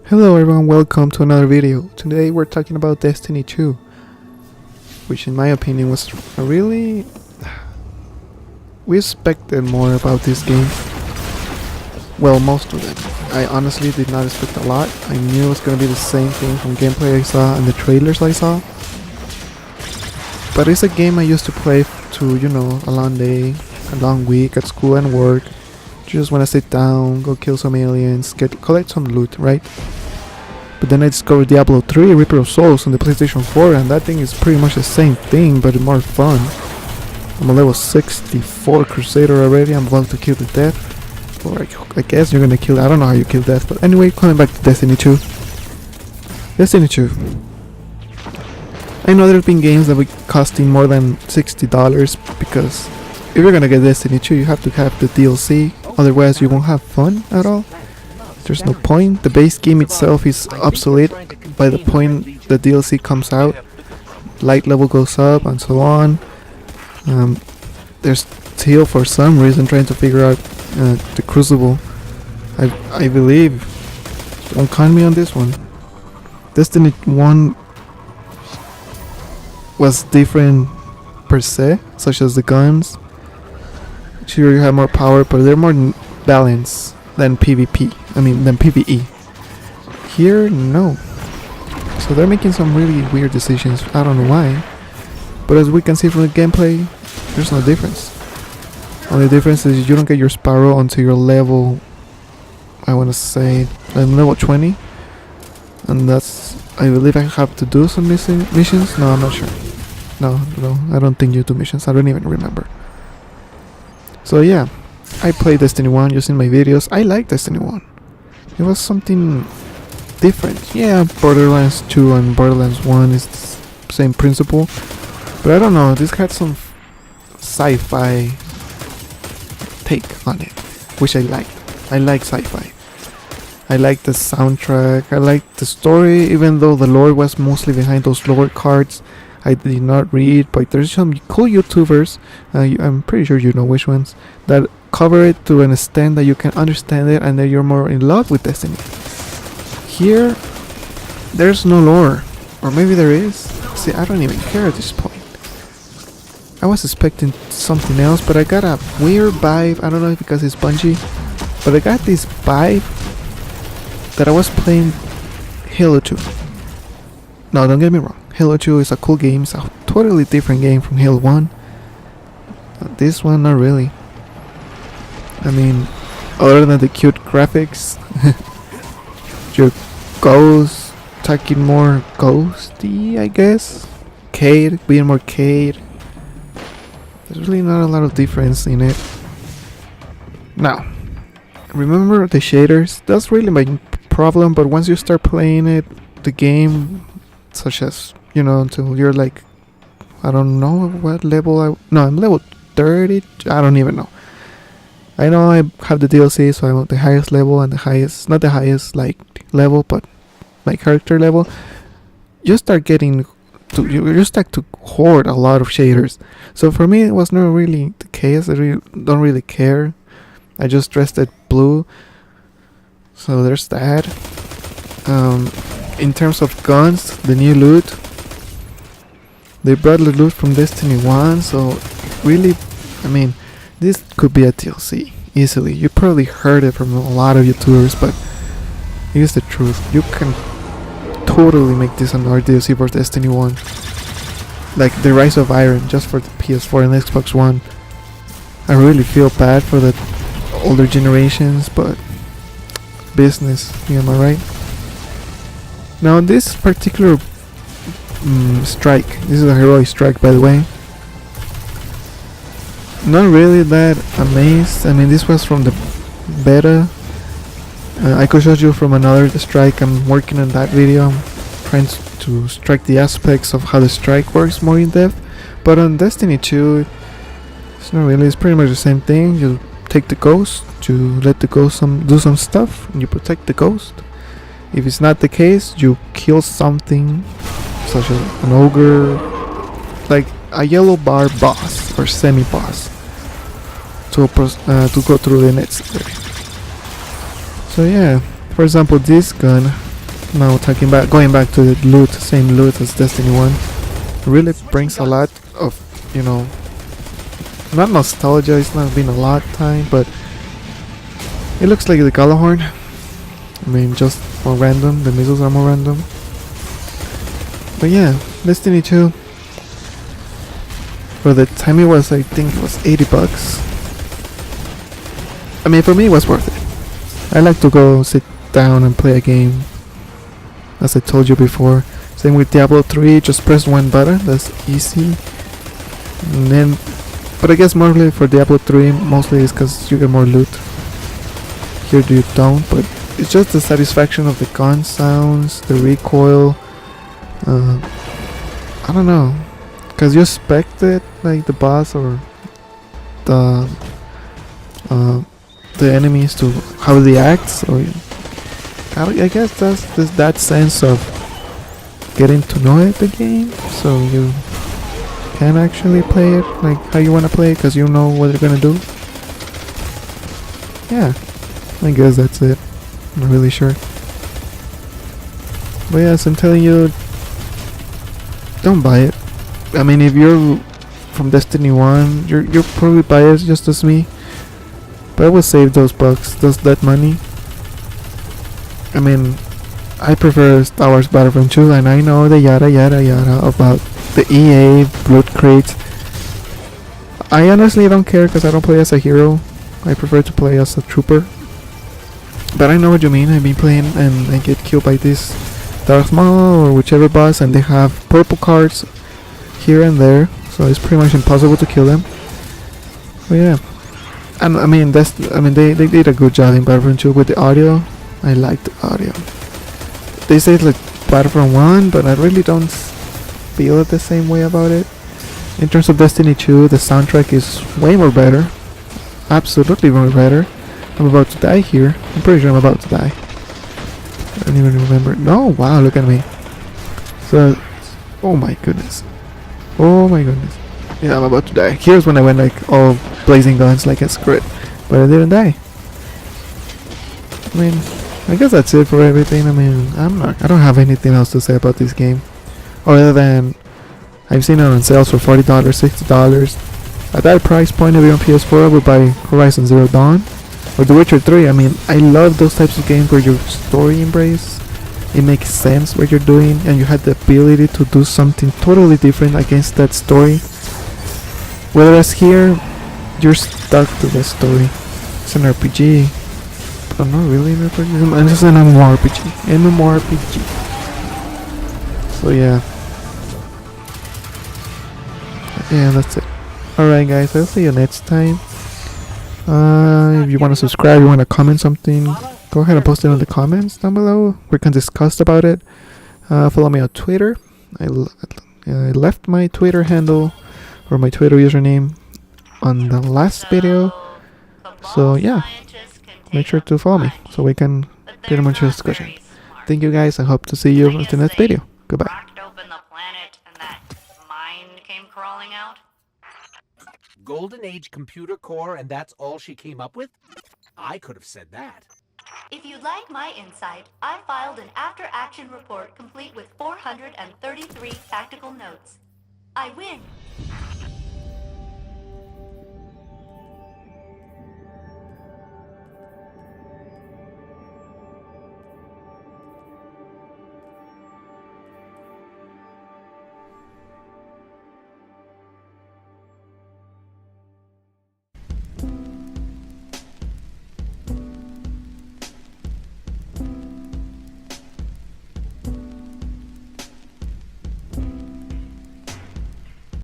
Hello everyone, welcome to another video. Today we're talking about Destiny 2, which in my opinion was really... We expected more about this game. Well, most of them. I honestly did not expect a lot. I knew it was going to be the same thing from gameplay I saw and the trailers I saw. But it's a game I used to play to, a long day, a long week at school and work. Just want to sit down, go kill some aliens, collect some loot, right? But then I discovered Diablo 3 Reaper of Souls on the PlayStation 4, and that thing is pretty much the same thing, but more fun. I'm a level 64 Crusader already. I'm about to kill the death. Or I guess you're gonna kill... I don't know how you kill death, but anyway, coming back to Destiny 2. Destiny 2. I know there's been games that will costing more than $60, because if you're gonna get Destiny 2, you have to have the DLC. Otherwise, you won't have fun at all. There's no point. The base game itself is obsolete by the point the DLC comes out. Light level goes up and so on. There's still, for some reason, trying to figure out the Crucible. I believe. Don't count me on this one. Destiny 1 was different per se, such as the guns. Sure, you have more power, but they're more balanced than PvP. Than PvE. Here, no. So they're making some really weird decisions. I don't know why. But as we can see from the gameplay, there's no difference. Only difference is you don't get your Sparrow until you're level... I want to say... level 20. And that's... I believe I have to do some missions? No, I'm not sure. No, I don't think you do missions. I don't even remember. So yeah. I played Destiny 1 using my videos. I like Destiny 1. It was something different. Yeah, Borderlands 2 and Borderlands 1 is the same principle. But I don't know, this had some sci-fi take on it, which I like. I like sci-fi. I like the soundtrack, I like the story, even though the lore was mostly behind those lore cards. I did not read, but there's some cool YouTubers, I'm pretty sure you know which ones, that cover it to an extent that you can understand it and that you're more in love with Destiny. Here, there's no lore. Or maybe there is. See, I don't even care at this point. I was expecting something else, but I got a weird vibe. I don't know if because it's Bungie, but I got this vibe that I was playing Halo 2. No, don't get me wrong. Halo 2 is a cool game. It's a totally different game from Halo 1. This one, not really. Other than the cute graphics, your ghost talking more ghosty, I guess. Cade being more Cade. There's really not a lot of difference in it. Now, remember the shaders? That's really my problem, but once you start playing it, the game, such as, until you're like, I don't know what level I'm level 30, I don't even know. I know I have the DLC, so I'm at the highest level and the highest, not the highest level, but my character level. You start getting to, you start to hoard a lot of shaders. So for me, it was not really the case. I don't really care. I just dressed it blue. So there's that. In terms of guns, the new loot. They brought the loot from Destiny 1, so really, this could be a DLC, easily. You probably heard it from a lot of YouTubers, but here's the truth. You can totally make this another DLC for Destiny 1. Like the Rise of Iron, just for the PS4 and Xbox One. I really feel bad for the older generations, but business, am I right? Now this particular strike, this is a heroic strike, by the way. Not really that amazed. This was from the beta. I could show you from another strike. I'm working on that video. I'm trying to strike the aspects of how the strike works more in depth. But on Destiny 2, it's not really. It's pretty much the same thing. You take the ghost, you let the ghost do some stuff, and you protect the ghost. If it's not the case, you kill something, such as an ogre, like a yellow bar boss or semi-boss, to go through the next area. So yeah, for example, this gun Now going back to the loot, same loot as Destiny 1, really brings a lot of, you know, not nostalgia, it's not been a lot of time, but it looks like the Galahorn. I mean, just more random, the missiles are more random. But yeah, Destiny 2, for the time it was, I think it was $80. I mean, for me it was worth it. I like to go sit down and play a game, as I told you before. Same with Diablo 3, just press one button, that's easy. And then, but I guess mostly for Diablo 3, mostly is because you get more loot. Here you don't, but it's just the satisfaction of the gun sounds, the recoil. I don't know, because you expect it, like the boss or the enemies to how they act. So I guess that's that sense of getting to know it, the game, so you can actually play it like how you want to play it, because you know what they're gonna do. Yeah, I guess that's it. I'm not really sure. But yes, I'm telling you, don't buy it. I mean, if you're from Destiny 1, you're probably biased just as me. But I would save those bucks, that money. I mean, I prefer Star Wars Battlefront 2, and I know the yada yada yada about the EA loot crates. I honestly don't care because I don't play as a hero. I prefer to play as a trooper. But I know what you mean. I've been playing and I get killed by this Darth Maul or whichever boss, and they have purple cards here and there, so it's pretty much impossible to kill them. But yeah, and I mean they did a good job in Battlefront 2 with the audio. I like the audio. They say it's like Battlefront 1, but I really don't feel it the same way about it. In terms of Destiny 2, the soundtrack is way more better. Absolutely more better. I'm about to die here. I'm pretty sure I'm about to die. I don't even remember. No, wow, look at me. So, oh my goodness. Oh my goodness. Yeah, I'm about to die. Here's when I went like all blazing guns, like a screw it. But I didn't die. I mean, I guess that's it for everything. I mean, I don't have anything else to say about this game. Other than, I've seen it on sales for $40, $60. At that price point, if you're on PS4, I would buy Horizon Zero Dawn. Or The Witcher 3. I mean, I love those types of games where your story embrace. It makes sense what you're doing, and you had the ability to do something totally different against that story. Whereas here, you're stuck to the story. It's an RPG. But not really an RPG. It's just an MMORPG. MMORPG. So yeah. Yeah, that's it. Alright guys, I'll see you next time. If you want to subscribe, you want to comment something, go ahead and post it in the comments down below. We can discuss about it. Follow me on Twitter. I left my Twitter handle or my Twitter username on the last video. So yeah, make sure to follow me so we can get a bunch of discussion. Thank you guys. I hope to see you in the next video. Goodbye. Golden Age computer core, and that's all she came up with? I could have said that. If you'd like my insight, I filed an after-action report complete with 433 tactical notes. I win.